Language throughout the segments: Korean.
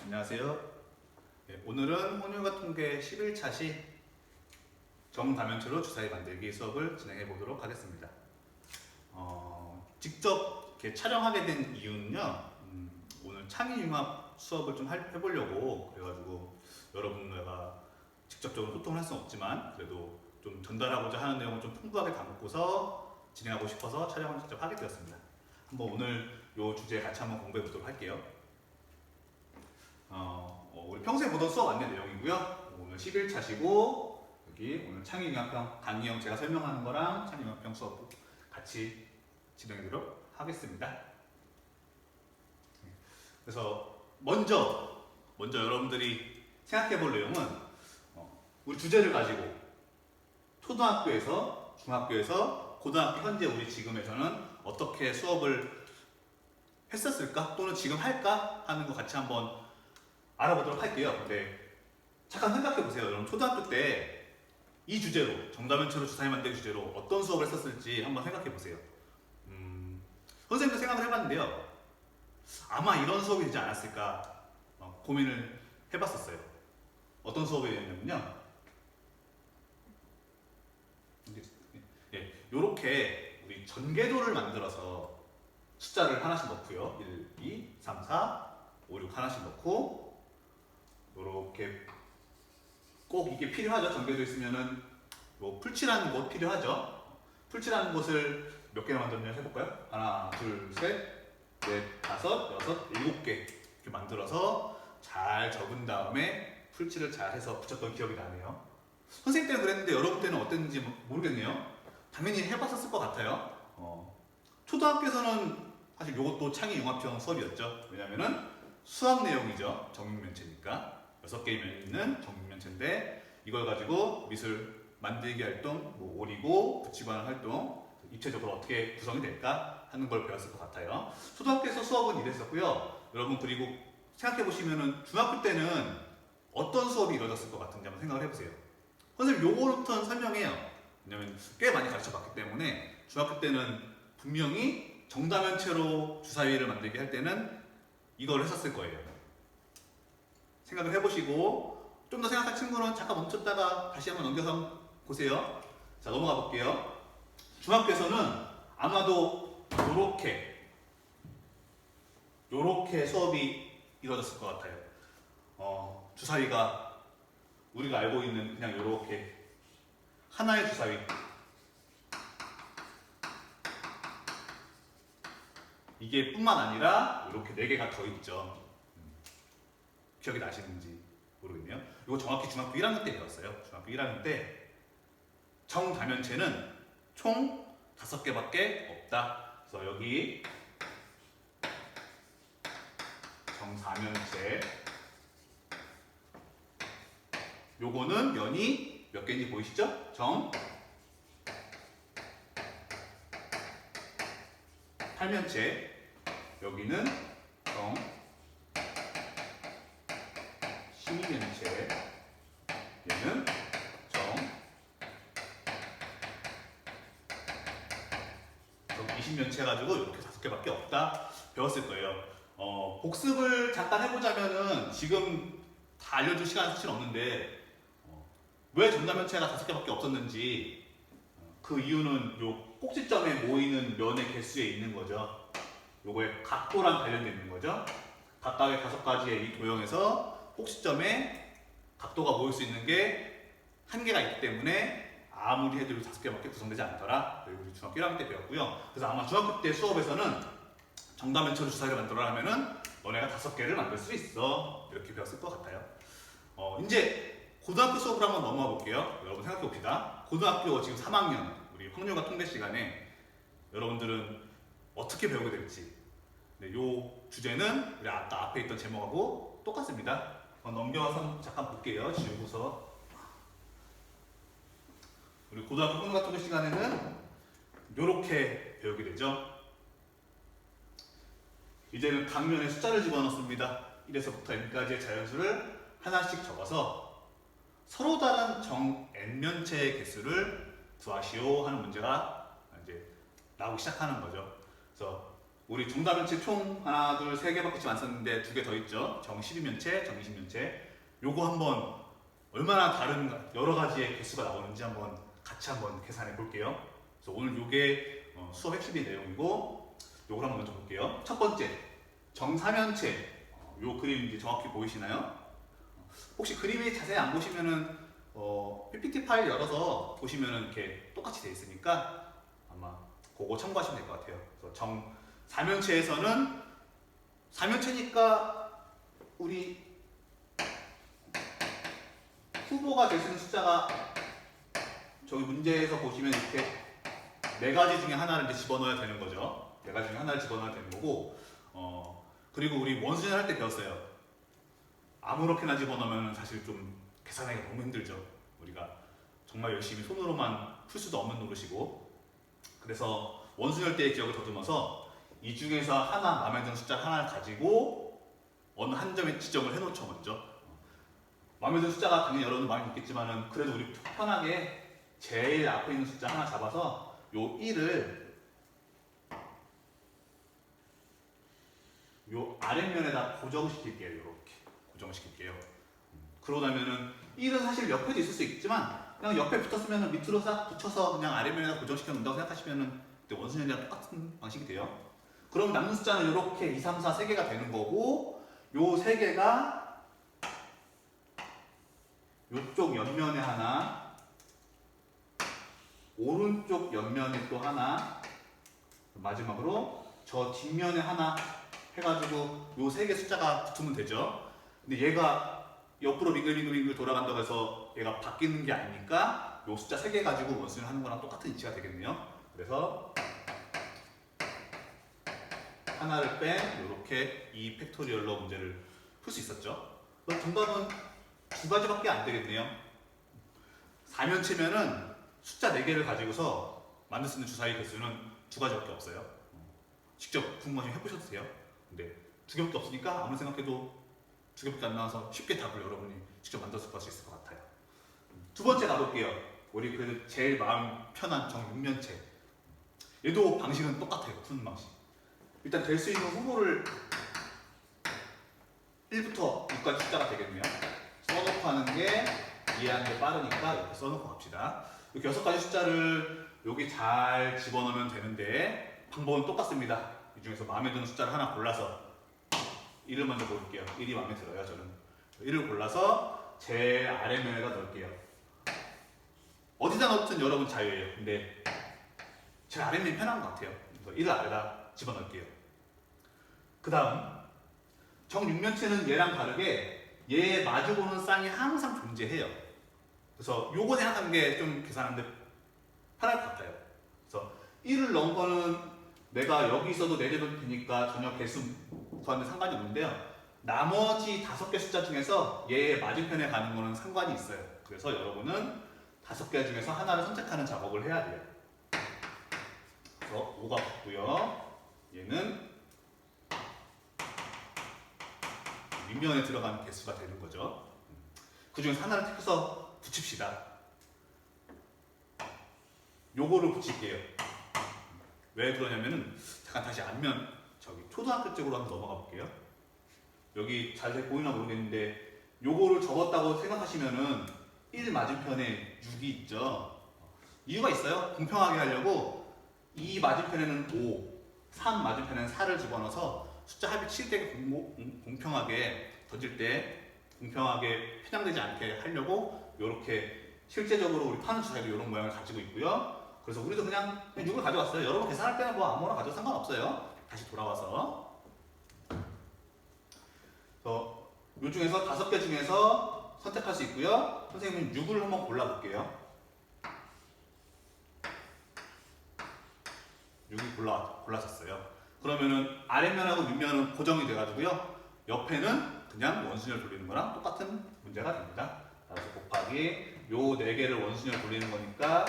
안녕하세요. 네, 오늘은 혼용과 통계 11차 시 정다면체로 주사위 만들기 수업을 진행해 보도록 하겠습니다. 직접 이렇게 촬영하게 된 이유는요, 오늘 창의융합 수업을 좀 해보려고 그래가지고 여러분들과 직접적으로 소통을 할 수는 없지만 그래도 좀 전달하고자 하는 내용을 좀 풍부하게 담고서 진행하고 싶어서 촬영을 직접 하게 되었습니다. 한번 오늘 이 주제 같이 한번 공부해 보도록 할게요. 우리 평소에 보던 수업 안내 내용이고요. 오늘 11차시고 여기 오늘 창의융합형 강의형 제가 설명하는 거랑 창의융합형 수업 같이 진행하도록 하겠습니다. 그래서 먼저 여러분들이 생각해 볼 내용은 우리 주제를 가지고 초등학교에서 중학교에서 고등학교 현재 우리 지금에서는 어떻게 수업을 했었을까 또는 지금 할까 하는 거 같이 한번 알아보도록 할게요. 근데 잠깐 생각해 보세요. 여러분 초등학교 때 이 주제로 정다면체로 주사위 만들기 주제로 어떤 수업을 했었을지 한번 생각해 보세요. 선생님도 생각을 해봤는데요. 아마 이런 수업이 되지 않았을까 고민을 해봤었어요. 어떤 수업이었냐면요. 이렇게 우리 전개도를 만들어서 숫자를 하나씩 넣고요. 1, 2, 3, 4, 5, 6 하나씩 넣고 이렇게 꼭 이게 필요하죠. 전개도 있으면은 뭐 풀칠하는 곳 필요하죠. 풀칠하는 곳을 몇 개나 만들었냐 해볼까요? 하나, 둘, 셋, 넷, 다섯, 여섯, 7개 이렇게 만들어서 잘 적은 다음에 풀칠을 잘 해서 붙였던 기억이 나네요. 선생님 때는 그랬는데 여러분 때는 어땠는지 모르겠네요. 당연히 해봤었을 것 같아요. 초등학교에서는 사실 이것도 창의융합형 수업이었죠. 왜냐면은 수학 내용이죠. 정육면체니까 6개 있는 정육면체인데 이걸 가지고 미술 만들기 활동, 뭐 오리고 붙이고 하는 활동 입체적으로 어떻게 구성이 될까 하는 걸 배웠을 것 같아요. 초등학교에서 수업은 이랬었고요. 여러분 그리고 생각해 보시면은 중학교 때는 어떤 수업이 이루어졌을 것 같은지 한번 생각을 해보세요. 선생님 요거부터는 설명해요. 왜냐면 꽤 많이 가르쳐 봤기 때문에 중학교 때는 분명히 정다면체로 주사위를 만들기 할 때는 이걸 했었을 거예요. 생각을 해보시고 좀 더 생각할 친구는 잠깐 멈췄다가 다시 한번 넘겨서 보세요. 자, 넘어가 볼게요. 중학교에서는 아마도 요렇게 수업이 이루어졌을 것 같아요. 주사위가 우리가 알고 있는 그냥 요렇게 하나의 주사위, 이게 뿐만 아니라 이렇게 4개가 더 있죠. 기억이 나시는지 모르겠네요. 이거 정확히 중학교 1학년 때 배웠어요. 중학교 1학년 때 정다면체는 총 5개밖에 없다. 그래서 여기 정사면체 요거는 면이 몇 개인지 보이시죠? 정 8면체 여기는 정 12면체 얘는 정 20면체 해가지고 이렇게 5개밖에 없다 배웠을 거예요. 복습을 잠깐 해보자면은 지금 다 알려줄 시간은 사실 없는데 왜 정다면체가 5개밖에 없었는지 그 이유는 요 꼭지점에 모이는 면의 개수에 있는 거죠. 요거의 각도랑 관련되어 있는 거죠. 각각의 5가지의 이 도형에서 꼭지점에 각도가 모일 수 있는 게 한계가 있기 때문에 아무리 해도 5개밖에 구성되지 않더라. 우리 중학교 1학년 때 배웠고요. 그래서 아마 중학교 때 수업에서는 정다면체로 주사위를 만들어 하면은 너네가 5개를 만들 수 있어. 이렇게 배웠을 것 같아요. 이제 고등학교 수업을 한번 넘어가 볼게요. 여러분 생각해 봅시다. 고등학교 지금 3학년 우리 확률과 통계 시간에 여러분들은 어떻게 배우게 될지 요 주제는 우리 아까 앞에 있던 제목하고 똑같습니다. 넘겨와서 잠깐 볼게요. 지우고서 우리 고등학교 확률과 통계 시간에는 요렇게 배우게 되죠. 이제는 강면에 숫자를 집어넣습니다. 1에서부터 n까지의 자연수를 하나씩 적어서 서로 다른 정 n면체의 개수를 구하시오 하는 문제가 이제 나오기 시작하는 거죠. 그래서 우리 정다면체 총 하나, 둘, 세 개밖에 지금 안 썼는데 두 개 더 있죠. 정 12면체, 정 20면체. 요거 한번 얼마나 다른 여러 가지의 개수가 나오는지 한번 같이 한번 계산해 볼게요. 그래서 오늘 요게 수업 핵심의 내용이고 요걸 한번 먼저 볼게요. 첫 번째, 정 4면체. 요 그림 이제 정확히 보이시나요? 혹시 그림이 자세히 안 보시면은 PPT 파일 열어서 보시면은 이렇게 똑같이 돼 있으니까 아마 그거 참고하시면 될 것 같아요. 그래서 정 4면체에서는 4면체니까 우리 후보가 될 수 있는 숫자가 저기 문제에서 보시면 이렇게 네 가지 중에 하나를 이제 집어넣어야 되는 거죠. 네 가지 중에 하나를 집어넣어야 되는 거고, 그리고 우리 원수전 할 때 배웠어요. 아무렇게나 집어넣으면 사실 좀 계산하기가 너무 힘들죠. 우리가 정말 열심히 손으로만 풀 수도 없는 노릇이고, 그래서 원수열대의 기억을 더듬어서 이 중에서 하나 마음에 드는 숫자 하나를 가지고 어느 한 점에 지정을 해놓죠. 먼저 마음에 드는 숫자가 당연히 여러분 많이 있겠지만은 그래도 우리 편하게 제일 앞에 있는 숫자 하나 잡아서 요 1을 요 아랫면에다 고정시킬게요. 이렇게 고정시킬게요. 그러고 나면은 1은 사실 옆에도 있을 수 있지만 그냥 옆에 붙었으면 밑으로 싹 붙여서 그냥 아랫면에다 고정시켜 놓는다고 생각하시면은 원수전이랑 똑같은 방식이 돼요. 그럼 남는 숫자는 이렇게 2, 3, 4 3개가 되는 거고, 요 3개가 요쪽 옆면에 하나, 오른쪽 옆면에 또 하나, 마지막으로 저 뒷면에 하나 해가지고 요 3개 숫자가 붙으면 되죠. 근데 얘가 옆으로 빙글빙글 돌아간다고 해서 얘가 바뀌는 게 아니니까 요 숫자 3개 가지고 원수를 하는 거랑 똑같은 이치가 되겠네요. 그래서 하나를 뺀 이렇게 2 팩토리얼로 문제를 풀 수 있었죠. 그럼 정답은 두 가지밖에 안 되겠네요. 4면체면은 숫자 4개를 가지고서 만들 수 있는 주사위 개수는 두 가지밖에 없어요. 직접 궁금하시면 해보셔도 돼요. 근데 두 개밖에 없으니까 아무리 생각해도 두 개밖에 안 나와서 쉽게 답을 여러분이 직접 만들어서 구할 수 있을 것 같아요. 두 번째 가볼게요. 우리 그 제일 마음 편한 정 6면체. 얘도 방식은 똑같아요. 푸는 방식. 일단 될 수 있는 후보를 1부터 6까지 숫자가 되겠네요. 써놓고 하는 게 이해하는 게 빠르니까 이렇게 써놓고 갑시다. 이렇게 6가지 숫자를 여기 잘 집어넣으면 되는데 방법은 똑같습니다. 이 중에서 마음에 드는 숫자를 하나 골라서 1을 먼저 고를게요. 1이 마음에 들어요. 저는 1을 골라서 제일 아래면에다 넣을게요. 어디다 넣든 여러분 자유예요. 근데 제일 아래면이 편한 것 같아요. 그래서 1을 아래다 집어넣을게요. 그 다음 정 6면체는 얘랑 다르게 얘 마주보는 쌍이 항상 존재해요. 그래서 요거 생각하는 게 좀 계산하는데 편할 것 같아요. 그래서 1을 넣은 거는 내가 여기 있어도 내려도 되니까 전혀 개수 구하는데 상관이 없는데요. 나머지 5개 숫자 중에서 얘의 맞은편에 가는 거는 상관이 있어요. 그래서 여러분은 5개 중에서 하나를 선택하는 작업을 해야 돼요. 그래서 5가 붙고요. 얘는 윗면에 들어가는 개수가 되는 거죠. 그 중에서 하나를 택해서 붙입시다. 요거를 붙일게요. 왜 그러냐면은 잠깐 다시 앞면 저기 초등학교 쪽으로 한번 넘어가 볼게요. 여기 자세히 보이나 모르겠는데 요거를 접었다고 생각하시면은 1 맞은편에 6이 있죠. 이유가 있어요. 공평하게 하려고 2 맞은편에는 5, 3 맞은편에는 4를 집어넣어서 숫자 합이 7대 공평하게 던질 때 공평하게 편향되지 않게 하려고 이렇게 실제적으로 우리 파는 주사위도 이런 모양을 가지고 있고요. 그래서 우리도 그냥 6을 가져왔어요. 여러분 계산할 때는 뭐 아무거나 가져도 상관없어요. 다시 돌아와서 이 중에서 5개 중에서 선택할 수 있고요. 선생님은 6을 한번 골라볼게요. 6을 골라졌어요. 그러면은 아랫면하고 윗면은 고정이 돼가지고요. 옆에는 그냥 원순열 돌리는 거랑 똑같은 문제가 됩니다. 그래서 곱하기 요 4개를 원순열 돌리는 거니까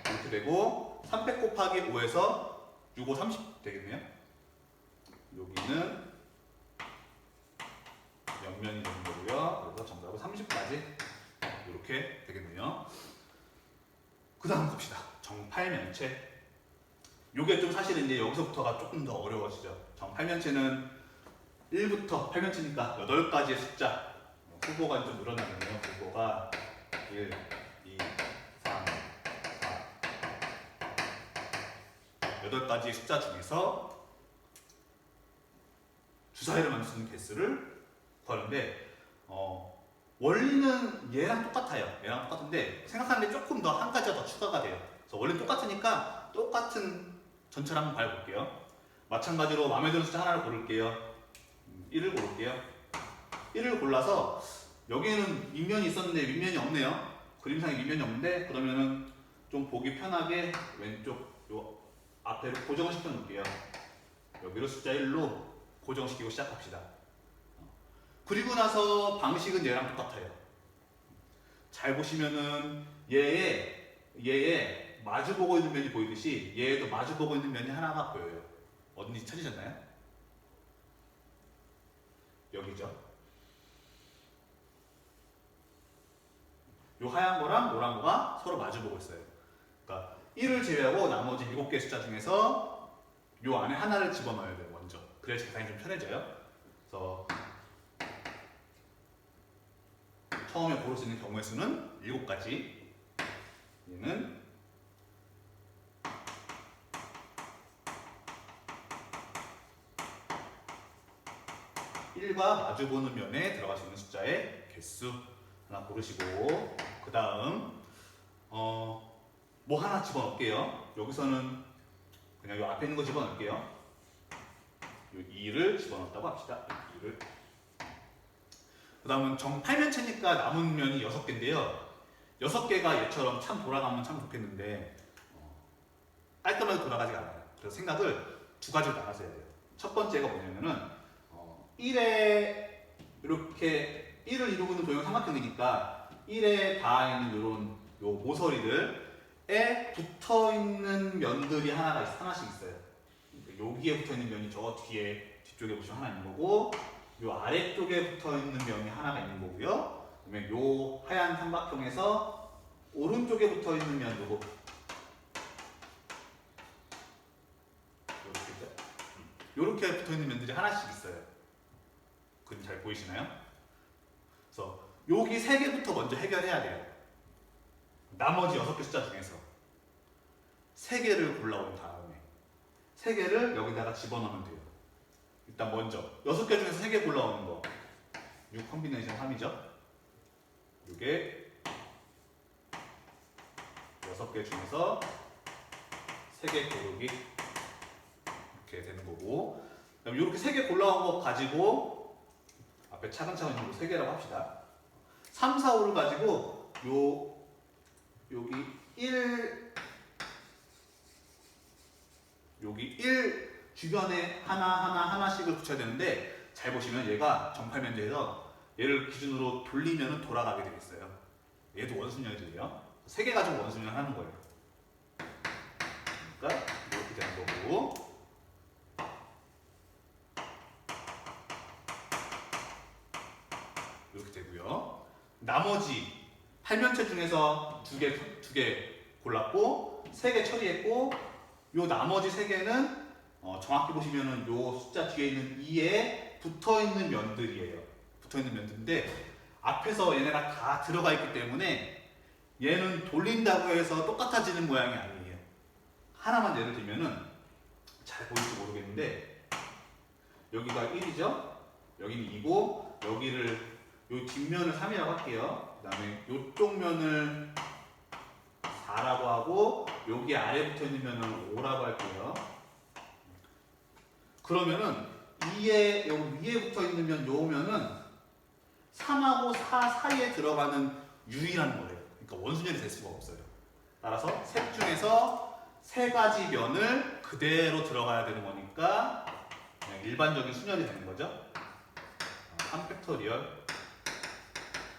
이렇게 되고 300 곱하기 5에서 6, 5, 30 되겠네요. 여기는 옆면이 되는 거고요. 그래서 정답은 30까지 이렇게 되겠네요. 그 다음 갑시다. 정 8면체. 요게 좀 사실은 이제 여기서부터가 조금 더 어려워지죠. 정팔면체는 1부터 8면체니까 8가지의 숫자. 후보가 좀 늘어나겠네요. 후보가 1, 2, 3, 4. 8가지의 숫자 중에서 주사위를 만들 수 있는 개수를 구하는데 원리는 얘랑 똑같아요. 얘랑 똑같은데 생각하는 게 조금 더 한 가지가 더 추가가 돼요. 그래서 원리는 똑같으니까 똑같은 전체를 한번 밟아볼게요. 마찬가지로 마음에 드는 숫자 하나를 고를게요. 1을 고를게요. 1을 골라서 여기에는 밑면이 있었는데 밑면이 없네요. 그림상에 밑면이 없는데 그러면은 좀 보기 편하게 왼쪽 요 앞에로 고정을 시켜 놓을게요. 여기로 숫자 1로 고정시키고 시작합시다. 그리고 나서 방식은 얘랑 똑같아요. 잘 보시면은 얘의 마주보고 있는 면이 보이듯이 얘에도 마주보고 있는 면이 하나가 보여요. 어딘지 찾으셨나요? 여기죠. 요 하얀 거랑 노란 거가 서로 마주보고 있어요. 그러니까 1을 제외하고 나머지 7개의 숫자 중에서 요 안에 하나를 집어넣어야 돼요. 먼저. 그래야 계산이 좀 편해져요. 그래서 처음에 고를 수 있는 경우의 수는 7가지. 얘는 1과 마주보는 면에 들어갈 수 있는 숫자의 개수 하나 고르시고 그 다음 뭐 하나 집어넣을게요. 여기서는 그냥 요 앞에 있는 거 집어넣을게요. 요 2를 집어넣었다고 합시다. 2를. 그 다음은 정팔면체니까 남은 면이 6개인데요. 6개가 얘처럼 참 돌아가면 참 좋겠는데 깔끔하게 돌아가지가 않아요. 그래서 생각을 2가지로 나눠서 해야 돼요. 첫 번째가 뭐냐면은 1에 이렇게 1을 이루고 있는 도형 삼각형이니까 1에 닿아 있는 이런 요 모서리들에 붙어 있는 면들이 하나씩 있어요. 여기에 붙어 있는 면이 저 뒤쪽에 보시면 하나 있는 거고, 요 아래쪽에 붙어 있는 면이 하나가 있는 거고요. 그다음에 요 하얀 삼각형에서 오른쪽에 붙어 있는 면 요거 요렇게 붙어 있는 면들이 하나씩 있어요. 그림 잘 보이시나요? 그래서 여기 3개부터 먼저 해결해야 돼요. 나머지 6개 숫자 중에서 3개를 골라온 다음에 3개를 여기다가 집어넣으면 돼요. 일단 먼저 6개 중에서 3개 골라오는 거 6 컴비네이션 3이죠. 이게 6개 중에서 3개 고르기 이렇게 되는 거고, 그다음에 이렇게 3개 골라온 거 가지고 앞에 차근차근 정도 3개라고 합시다. 3, 4, 5를 가지고 여기 1 주변에 하나씩을 붙여야 되는데, 잘 보시면 얘가 정팔면제에서 얘를 기준으로 돌리면 돌아가게 되겠어요. 얘도 원순열이에요. 3개 가지고 원순열 하는 거예요. 그러니까 이렇게 되는 거고, 이렇게 되고요. 나머지 8면체 중에서 2개 골랐고 3개 처리했고, 요 나머지 3개는 정확히 보시면은 요 숫자 뒤에 있는 2에 붙어있는 면들이에요. 붙어있는 면들인데 앞에서 얘네가 다 들어가 있기 때문에 얘는 돌린다고 해서 똑같아지는 모양이 아니에요. 하나만 예를 들면은 잘 보일지 모르겠는데, 여기가 1이죠? 여기는 2고 여기를 요 뒷면을 3이라고 할게요. 그 다음에 요쪽 면을 4라고 하고 여기 아래 붙어 있는 면을 5라고 할게요. 그러면은 여기 위에 붙어 있는 면, 요 면은 3하고 4 사이에 들어가는 유일한 거예요. 그러니까 원순열이 될 수가 없어요. 따라서 셋 중에서 3가지 면을 그대로 들어가야 되는 거니까 그냥 일반적인 순열이 되는 거죠. 3팩토리얼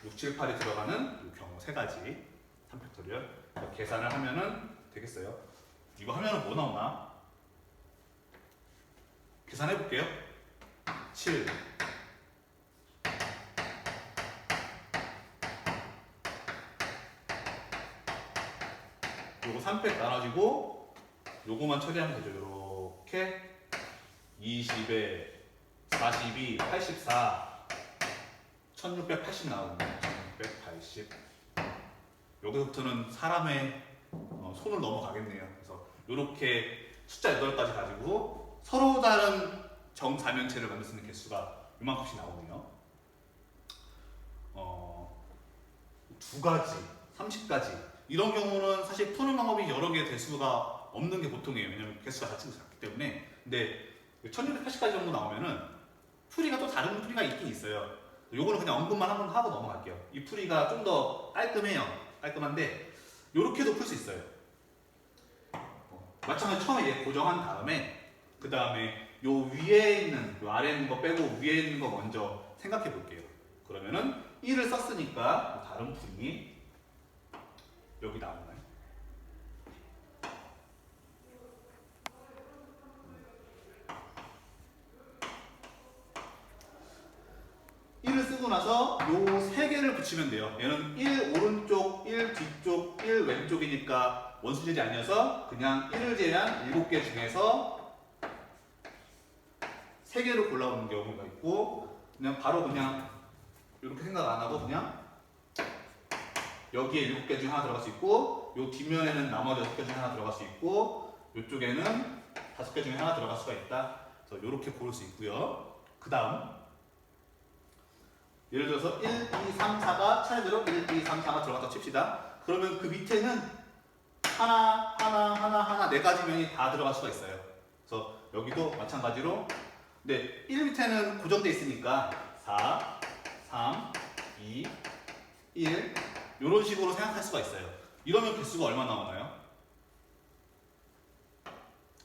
6, 7, 8이 들어가는 이 경우 3가지 3팩토리얼 계산을 하면은 되겠어요. 이거 하면은 뭐 나오나? 계산해 볼게요. 7 요거 3팩 나눠지고 요거만 처리하면 되죠. 요렇게 20에 42, 84, 1680 나오거든요. 1680. 여기서부터는 사람의 손을 넘어가겠네요. 그래서 요렇게 숫자 8가지 가지고 서로 다른 정사면체를 만들 수 있는 개수가 이만큼씩 나오네요. 2가지, 30가지 이런 경우는 사실 푸는 방법이 여러 개 개수가 없는 게 보통이에요. 왜냐면 개수가 자체가 작기 때문에. 근데 1680까지 정도 나오면은 풀이가 또 다른 풀이가 있긴 있어요. 요거는 그냥 언급만 한번 하고 넘어갈게요. 이 풀이가 좀 더 깔끔해요. 깔끔한데 요렇게도 풀 수 있어요. 마찬가지로 처음에 얘 고정한 다음에 그 다음에 요 위에 있는 요 아래 있는 거 빼고 위에 있는 거 먼저 생각해 볼게요. 그러면은 1을 썼으니까 다른 풀이 여기 나오나요? 를 쓰고 나서 요 세 개를 붙이면 돼요. 얘는 1 오른쪽, 1 뒤쪽, 1 왼쪽이니까 원수질이 아니어서 그냥 1을 제외한 7개 중에서 3개를 골라오는 경우가 있고 그냥 바로 그냥 이렇게 생각 안 하고 그냥 여기에 7개 중에 하나 들어갈 수 있고 요 뒷면에는 나머지 6개 중에 하나 들어갈 수 있고 요쪽에는 5개 중에 하나 들어갈 수가 있다. 그래서 이렇게 고를 수 있고요. 그 다음 예를 들어서 1, 2, 3, 4가 차례대로 1, 2, 3, 4가 들어갔다 칩시다. 그러면 그 밑에는 하나, 4가지 면이 다 들어갈 수가 있어요. 그래서 여기도 마찬가지로 근데 1 밑에는 고정돼 있으니까 4, 3, 2, 1 이런 식으로 생각할 수가 있어요. 이러면 개수가 얼마 나오나요?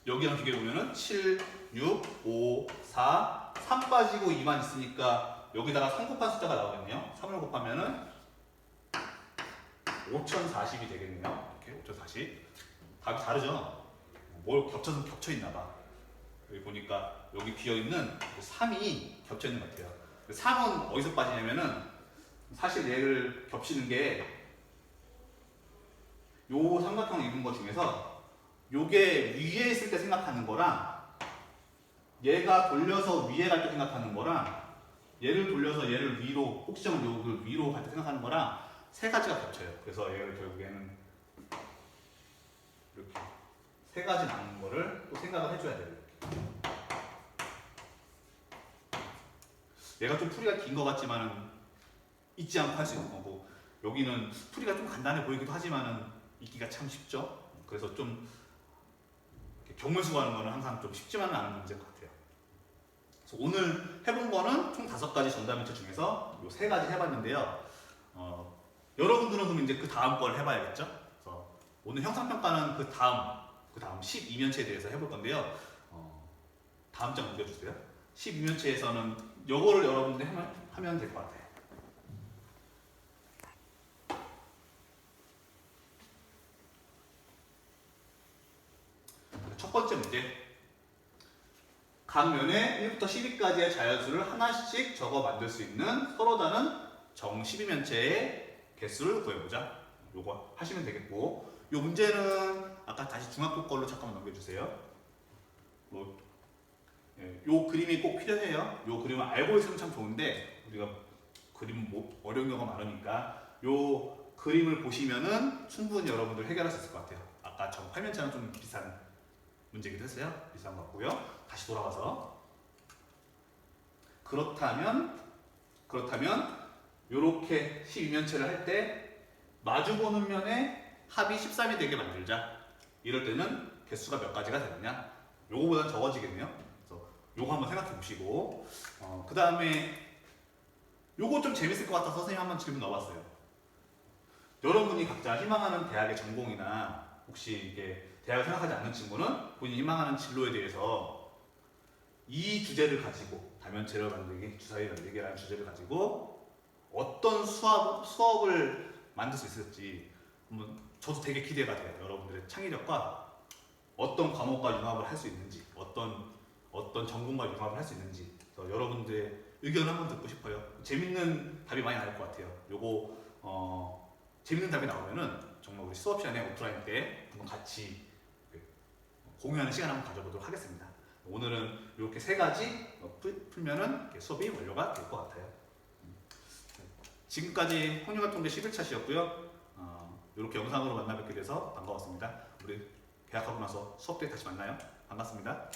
여기랑 비교해보면은 7, 6, 5, 4, 3 빠지고 2만 있으니까 여기다가 3 곱한 숫자가 나오겠네요. 3을 곱하면은 5040이 되겠네요. 이렇게 5040. 답이 다르죠? 뭘 겹쳐 있나봐. 여기 보니까 여기 비어있는 3이 겹쳐 있는 것 같아요. 3은 어디서 빠지냐면은 사실 얘를 겹치는 게 요 삼각형을 이룬 것 중에서 요게 위에 있을 때 생각하는 거랑 얘가 돌려서 위에 갈 때 생각하는 거랑 얘를 돌려서 얘를 위로 혹시나 요를 위로 갈 때 생각하는 거랑 3가지가 겹쳐요. 그래서 얘를 결국에는 이렇게 3가지 나눈 거를 또 생각을 해줘야 돼요. 얘가 좀 풀이가 긴 것 같지만은 잊지 않고 할 수 있는 거고 여기는 풀이가 좀 간단해 보이기도 하지만은 읽기가 참 쉽죠. 그래서 좀 경물 수하는 거는 항상 좀 쉽지만은 않은 문제인 것 같아요. 그래서 오늘 해본 거는 총 5가지 정답면체 중에서 요 3가지 해봤는데요. 여러분들은 그럼 이제 그 다음 걸 해봐야겠죠? 그래서 오늘 형상평가는 그 다음 12면체에 대해서 해볼 건데요. 다음 장 넘겨주세요. 12면체에서는 요거를 여러분들이 하면 될 것 같아요. 첫 번째 문제. 각 면에 1부터 12까지의 자연수를 하나씩 적어 만들 수 있는 서로 다른 정 12면체의 개수를 구해보자. 요거 하시면 되겠고 요 문제는 아까 다시 중학교 걸로 잠깐만 넘겨주세요. 요 그림이 꼭 필요해요. 요 그림을 알고 있으면 참 좋은데 우리가 그림 어려운 경우가 많으니까 요 그림을 보시면은 충분히 여러분들 해결할 수 있을 것 같아요. 아까 정 8면체랑 좀 비슷한 문제기도 했어요. 비슷한 것 같고요. 다시 돌아와서 그렇다면 요렇게 12면체를 할 때 마주보는 면에 합이 13이 되게 만들자. 이럴 때는 개수가 몇 가지가 되느냐? 요거보다는 적어지겠네요. 그래서 요거 한번 생각해 보시고 그 다음에 요거 좀 재밌을 것 같아서 선생님 한번 질문 넣어봤어요. 여러분이 각자 희망하는 대학의 전공이나 혹시 이게 대학을 생각하지 않는 친구는 본인이 희망하는 진로에 대해서 이 주제를 가지고 다면체를 만들기, 주사위 만들기라는 주제를 가지고 어떤 수업을 만들 수 있을지 한번 저도 되게 기대가 돼요. 여러분들의 창의력과 어떤 과목과 융합을 할 수 있는지 어떤 전공과 융합을 할 수 있는지 여러분들의 의견을 한번 듣고 싶어요. 재밌는 답이 많이 나올 것 같아요. 요거 재밌는 답이 나오면은 정말 우리 수업 시간에 오프라인 때 한번 같이 공유하는 시간 한번 가져보도록 하겠습니다. 오늘은 이렇게 세 가지 풀면은 수업이 완료가 될 것 같아요. 지금까지 홍유가통계 11차시였고요. 이렇게 영상으로 만나 뵙게 돼서 반가웠습니다. 우리 개학하고 나서 수업 때 다시 만나요. 반갑습니다.